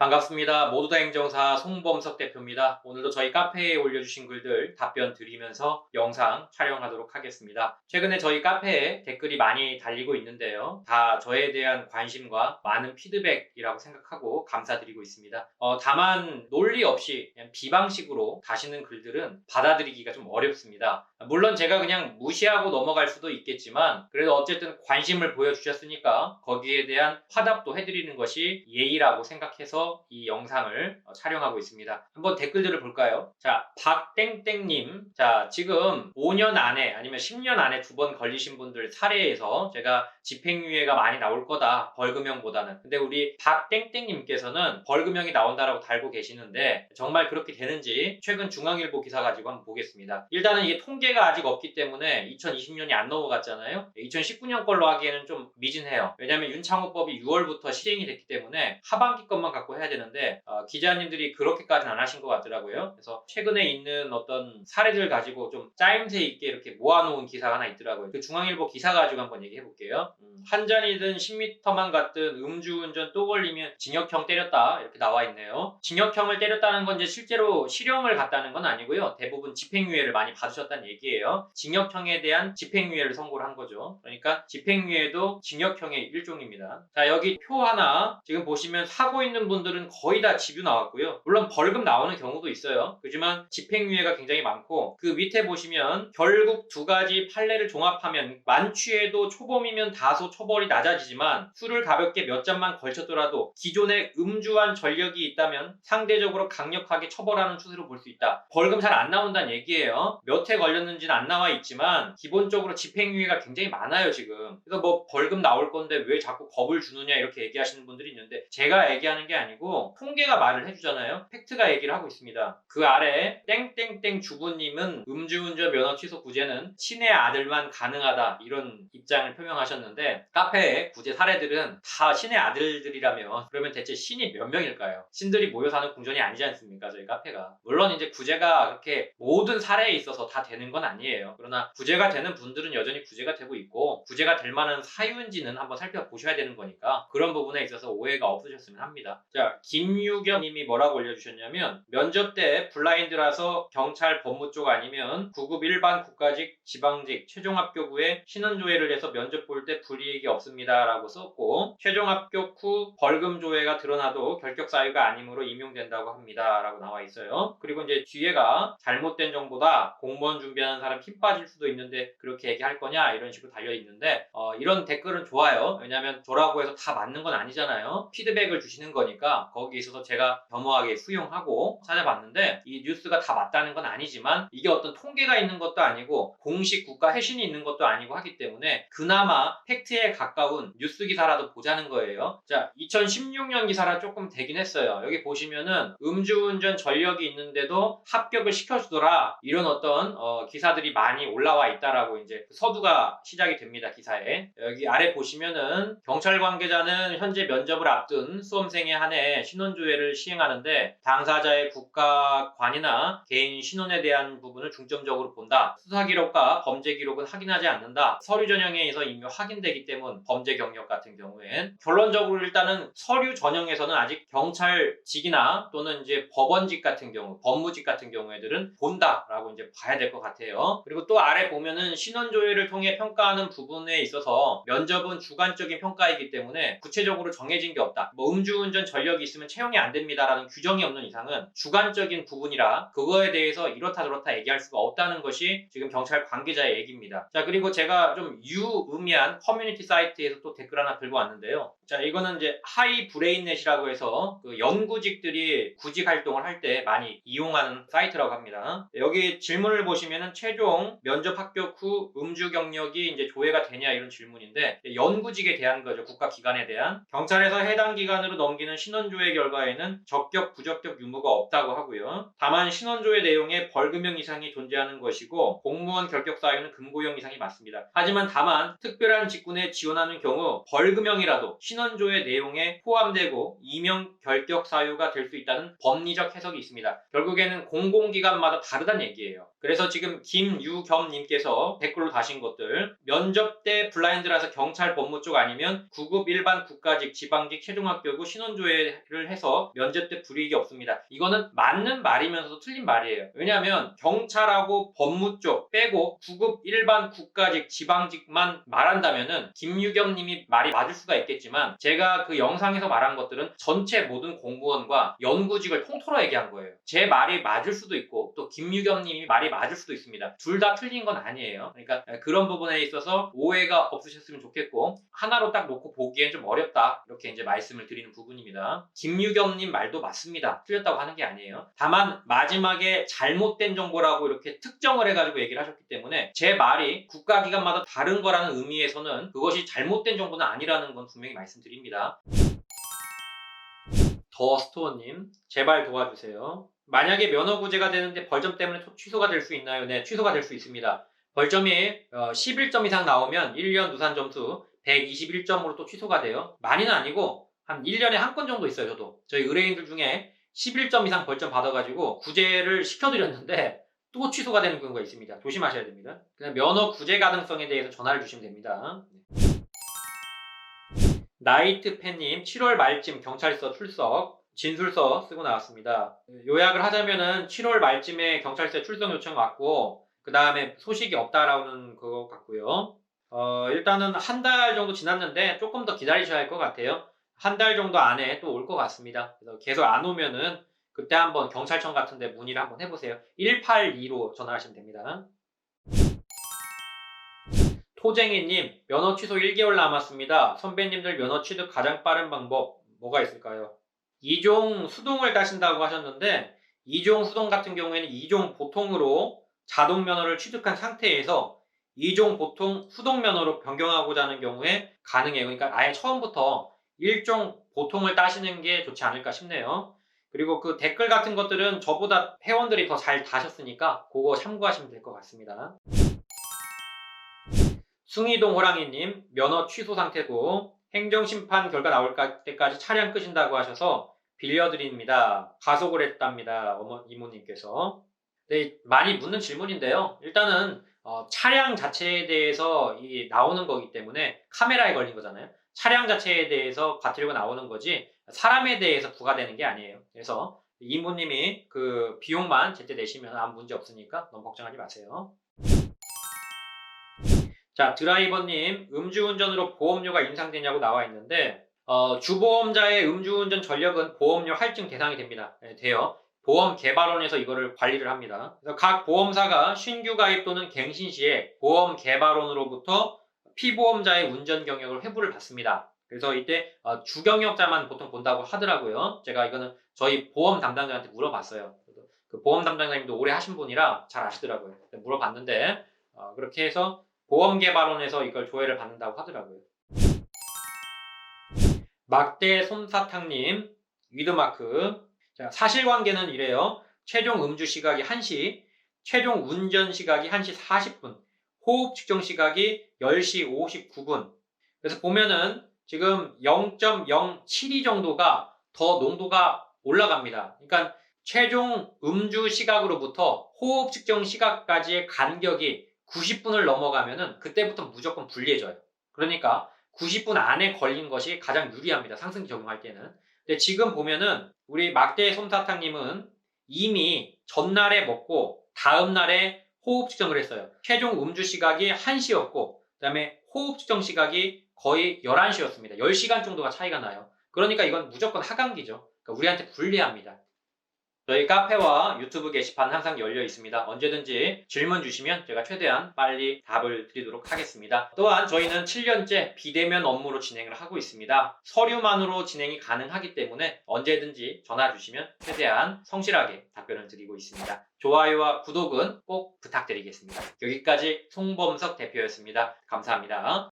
반갑습니다. 모두다 행정사 송범석 대표입니다. 오늘도 저희 카페에 올려주신 글들 답변 드리면서 영상 촬영하도록 하겠습니다. 최근에 저희 카페에 댓글이 많이 달리고 있는데요. 다 저에 대한 관심과 많은 피드백이라고 생각하고 감사드리고 있습니다. 다만 논리 없이 그냥 비방식으로 다시는 글들은 받아들이기가 좀 어렵습니다. 물론 제가 그냥 무시하고 넘어갈 수도 있겠지만 그래도 어쨌든 관심을 보여주셨으니까 거기에 대한 화답도 해드리는 것이 예의라고 생각해서 이 영상을 촬영하고 있습니다. 한번 댓글들을 볼까요? 자, 박땡땡님. 자, 지금 5년 안에 아니면 10년 안에 2번 걸리신 분들 사례에서 제가 집행유예가 많이 나올 거다. 벌금형보다는. 근데 우리 박땡땡님께서는 벌금형이 나온다라고 달고 계시는데 정말 그렇게 되는지 최근 중앙일보 기사 가지고 한번 보겠습니다. 일단은 이게 통계가 아직 없기 때문에 2020년이 안 넘어갔잖아요. 2019년 걸로 하기에는 좀 미진해요. 왜냐하면 윤창호법이 6월부터 시행이 됐기 때문에 하반기 것만 갖고 해야 되는데 기자님들이 그렇게까지는 안 하신 것 같더라고요. 그래서 최근에 있는 어떤 사례들 가지고 좀 짜임새 있게 이렇게 모아놓은 기사가 하나 있더라고요. 그 중앙일보 기사 가지고 한번 얘기해 볼게요. 한 잔이든 10m만 갔든 음주운전 또 걸리면 징역형 때렸다 이렇게 나와 있네요. 징역형을 때렸다는 건 이제 실제로 실형을 갔다는 건 아니고요. 대부분 집행유예를 많이 받으셨다는 얘기예요. 징역형에 대한 집행유예를 선고를 한 거죠. 그러니까 집행유예도 징역형의 일종입니다. 자, 여기 표 하나 지금 보시면 사고 있는 분들은 거의 다 집유 나왔고요. 물론 벌금 나오는 경우도 있어요. 그렇지만 집행유예가 굉장히 많고 그 밑에 보시면 결국 두 가지 판례를 종합하면 만취해도 초범이면 다소 처벌이 낮아지지만 술을 가볍게 몇 잔만 걸쳤더라도 기존에 음주한 전력이 있다면 상대적으로 강력하게 처벌하는 추세로 볼 수 있다. 벌금 잘 안 나온다는 얘기예요. 몇 회 걸렸는지는 안 나와 있지만 기본적으로 집행유예가 굉장히 많아요 지금. 그래서 뭐 벌금 나올 건데 왜 자꾸 겁을 주느냐 이렇게 얘기하시는 분들이 있는데 제가 얘기하는 게 아니고 통계가 말을 해주잖아요. 팩트가 얘기를 하고 있습니다. 그 아래 땡땡땡 주부님은 음주운전 면허 취소 구제는 신의 아들만 가능하다 이런 입장을 표명하셨는데 카페에 구제 사례들은 다 신의 아들들이라면 그러면 대체 신이 몇 명일까요? 신들이 모여 사는 궁전이 아니지 않습니까? 저희 카페가. 물론 이제 구제가 그렇게 모든 사례에 있어서 다 되는 건 아니에요. 그러나 구제가 되는 분들은 여전히 구제가 되고 있고 구제가 될 만한 사유인지는 한번 살펴보셔야 되는 거니까 그런 부분에 있어서 오해가 없으셨으면 합니다. 자, 김유경 님이 뭐라고 올려주셨냐면 면접 때 블라인드라서 경찰 법무 쪽 아니면 9급 일반 국가직 지방직 최종 합격 후에 신원조회를 해서 면접 볼 때 불이익이 없습니다 라고 썼고 최종 합격 후 벌금 조회가 드러나도 결격 사유가 아니므로 임용된다고 합니다 라고 나와 있어요. 그리고 이제 뒤에가 잘못된 정보다 공무원 준비하는 사람 힘 빠질 수도 있는데 그렇게 얘기할 거냐 이런 식으로 달려 있는데 이런 댓글은 좋아요. 왜냐하면 저라고 해서 다 맞는 건 아니잖아요. 피드백을 주시는 거니까 거기에 있어서 제가 겸허하게 수용하고 찾아봤는데 이 뉴스가 다 맞다는 건 아니지만 이게 어떤 통계가 있는 것도 아니고 공식 국가 회신이 있는 것도 아니고 하기 때문에 그나마 팩트에 가까운 뉴스 기사라도 보자는 거예요. 자, 2016년 기사라 조금 되긴 했어요. 여기 보시면은 음주운전 전력이 있는데도 합격을 시켜주더라 이런 어떤 기사들이 많이 올라와 있다라고 이제 서두가 시작이 됩니다. 기사에. 여기 아래 보시면은 경찰 관계자는 현재 면접을 앞둔 수험생에 한해 신원조회를 시행하는데 당사자의 국가관이나 개인 신원에 대한 부분을 중점적으로 본다. 수사 기록과 범죄 기록은 확인하지 않는다. 서류 전형에서 이미 확인되기 때문 범죄 경력 같은 경우엔 결론적으로 일단은 서류 전형에서는 아직 경찰직이나 또는 이제 법원직 같은 경우, 법무직 같은 경우에들은 본다라고 이제 봐야 될 것 같아요. 그리고 또 아래 보면은 신원조회를 통해 평가하는 부분에 있어서 면접은 주관적인 평가이기 때문에 구체적으로 정해진 게 없다. 뭐 음주운전 전력이 있으면 채용이 안 됩니다라는 규정이 없는 이상은 주관적인 부분이라 그거에 대해서 이렇다 저렇다 얘기할 수가 없다는 것이 지금 경찰 관계자의 얘기입니다. 자, 그리고 제가 좀 유의미한 커뮤니티 사이트에서 또 댓글 하나 들고 왔는데요. 자, 이거는 이제 하이 브레인넷이라고 해서 그 연구직들이 구직 활동을 할 때 많이 이용하는 사이트라고 합니다. 여기 질문을 보시면은 최종 면접 합격 후 음주 경력이 이제 조회가 되냐 이런 질문인데 연구직에 대한 거죠. 국가기관에 대한. 경찰에서 해당 기간으로 넘기는 신원조회 결과에는 적격, 부적격 유무가 없다고 하고요. 다만 신원조회 내용에 벌금형 이상이 존재하는 것이고 공무원 결격 사유는 금고형 이상이 맞습니다. 하지만 다만 특별한 직군에 지원하는 경우 벌금형이라도 신원조회 내용에 포함되고 이명 결격 사유가 될 수 있다는 법리적 해석이 있습니다. 결국에는 공공기관마다 다르다는 얘기예요. 그래서 지금 김유겸님께서 댓글로 다신 것들 면접 때 블라인드라서 경찰 법무 쪽 아니면 9급 일반 국가직 지방직 최종 합격 후 신원조회 면제를 해서 면제 때 불이익이 없습니다. 이거는 맞는 말이면서도 틀린 말이에요. 왜냐하면 경찰하고 법무 쪽 빼고 구급 일반 국가직 지방직만 말한다면은 김유겸 님이 말이 맞을 수가 있겠지만 제가 그 영상에서 말한 것들은 전체 모든 공무원과 연구직을 통틀어 얘기한 거예요. 제 말이 맞을 수도 있고 또 김유겸 님이 말이 맞을 수도 있습니다. 둘 다 틀린 건 아니에요. 그러니까 그런 부분에 있어서 오해가 없으셨으면 좋겠고 하나로 딱 놓고 보기엔 좀 어렵다 이렇게 이제 말씀을 드리는 부분입니다. 김유겸 님 말도 맞습니다. 틀렸다고 하는 게 아니에요. 다만 마지막에 잘못된 정보라고 이렇게 특정을 해가지고 얘기를 하셨기 때문에 제 말이 국가기관마다 다른 거라는 의미에서는 그것이 잘못된 정보는 아니라는 건 분명히 말씀드립니다. 더 스토어님 제발 도와주세요. 만약에 면허구제가 되는데 벌점 때문에 취소가 될 수 있나요? 네, 취소가 될 수 있습니다. 벌점이 11점 이상 나오면 1년 누산 점수 121점으로 또 취소가 돼요. 많이는 아니고 한 1년에 한 건 정도 있어요. 저희 의뢰인들 중에 11점 이상 벌점 받아가지고 구제를 시켜드렸는데 또 취소가 되는 경우가 있습니다. 조심하셔야 됩니다. 그냥 면허 구제 가능성에 대해서 전화를 주시면 됩니다. 나이트팬님 7월 말쯤 경찰서 출석 진술서 쓰고 나왔습니다. 요약을 하자면은 7월 말쯤에 경찰서에 출석 요청 왔고 그 다음에 소식이 없다라는 거 같고요. 일단은 한 달 정도 지났는데 조금 더 기다리셔야 할 것 같아요. 한 달 정도 안에 또 올 것 같습니다. 그래서 계속 안 오면은 그때 한번 경찰청 같은 데 문의를 한번 해보세요. 182로 전화하시면 됩니다. 토쟁이님 면허 취소 1개월 남았습니다. 선배님들 면허 취득 가장 빠른 방법 뭐가 있을까요? 2종 수동을 따신다고 하셨는데 2종 수동 같은 경우에는 2종 보통으로 자동 면허를 취득한 상태에서 2종 보통 수동 면허로 변경하고자 하는 경우에 가능해요. 그러니까 아예 처음부터 1종 보통을 따시는 게 좋지 않을까 싶네요. 그리고 그 댓글 같은 것들은 저보다 회원들이 더 잘 다셨으니까 그거 참고하시면 될 것 같습니다. 숭이동 호랑이님 면허 취소 상태고 행정심판 결과 나올 때까지 차량 끄신다고 하셔서 빌려드립니다. 가속을 했답니다. 이모님께서. 네, 많이 묻는 질문인데요. 일단은 차량 자체에 대해서 나오는 거기 때문에 카메라에 걸린 거잖아요. 차량 자체에 대해서 과태료가 나오는 거지 사람에 대해서 부과되는 게 아니에요. 그래서 이모님이 그 비용만 제때 내시면 아무 문제 없으니까 너무 걱정하지 마세요. 자, 드라이버님 음주운전으로 보험료가 인상되냐고 나와 있는데 주보험자의 음주운전 전력은 보험료 할증 대상이 됩니다. 네, 돼요. 보험개발원에서 이거를 관리를 합니다. 그래서 각 보험사가 신규 가입 또는 갱신 시에 보험개발원으로부터 피보험자의 운전 경력을 회부를 받습니다. 그래서 이때 주경력자만 보통 본다고 하더라고요. 제가 이거는 저희 보험 담당자한테 물어봤어요. 그 보험 담당자님도 오래 하신 분이라 잘 아시더라고요. 물어봤는데 그렇게 해서 보험개발원에서 이걸 조회를 받는다고 하더라고요. 막대 솜사탕님 위드마크. 자, 사실관계는 이래요. 최종 음주 시각이 1시, 최종 운전 시각이 1시 40분, 호흡 측정 시각이 10시 59분. 그래서 보면은 지금 0.072 정도가 더 농도가 올라갑니다. 그러니까 최종 음주 시각으로부터 호흡 측정 시각까지의 간격이 90분을 넘어가면은 그때부터 무조건 불리해져요. 그러니까 90분 안에 걸린 것이 가장 유리합니다. 상승기 적용할 때는. 근데 지금 보면은 우리 막대 솜사탕님은 이미 전날에 먹고 다음날에 호흡 측정을 했어요. 최종 음주 시각이 1시였고 그 다음에 호흡 측정 시각이 거의 11시였습니다. 10시간 정도가 차이가 나요. 그러니까 이건 무조건 하강기죠. 그러니까 우리한테 불리합니다. 저희 카페와 유튜브 게시판 항상 열려 있습니다. 언제든지 질문 주시면 제가 최대한 빨리 답을 드리도록 하겠습니다. 또한 저희는 7년째 비대면 업무로 진행을 하고 있습니다. 서류만으로 진행이 가능하기 때문에 언제든지 전화 주시면 최대한 성실하게 답변을 드리고 있습니다. 좋아요와 구독은 꼭 부탁드리겠습니다. 여기까지 송범석 대표였습니다. 감사합니다.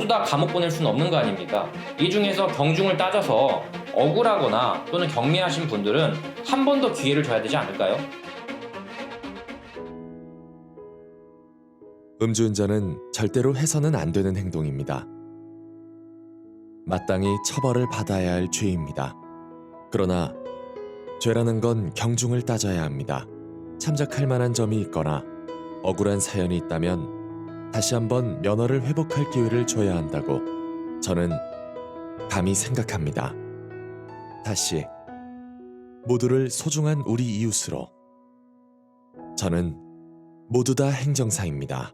다 감옥 보낼 수는 없는 거 아닙니까? 이 중에서 경중을 따져서 억울하거나 또는 경미하신 분들은 한 번 더 기회를 줘야 되지 않을까요? 음주운전은 절대로 해서는 안 되는 행동입니다. 마땅히 처벌을 받아야 할 죄입니다. 그러나 죄라는 건 경중을 따져야 합니다. 참작할 만한 점이 있거나 억울한 사연이 있다면 다시 한번 면허를 회복할 기회를 줘야 한다고 저는 감히 생각합니다. 다시 모두를 소중한 우리 이웃으로. 저는 모두 다 행정사입니다.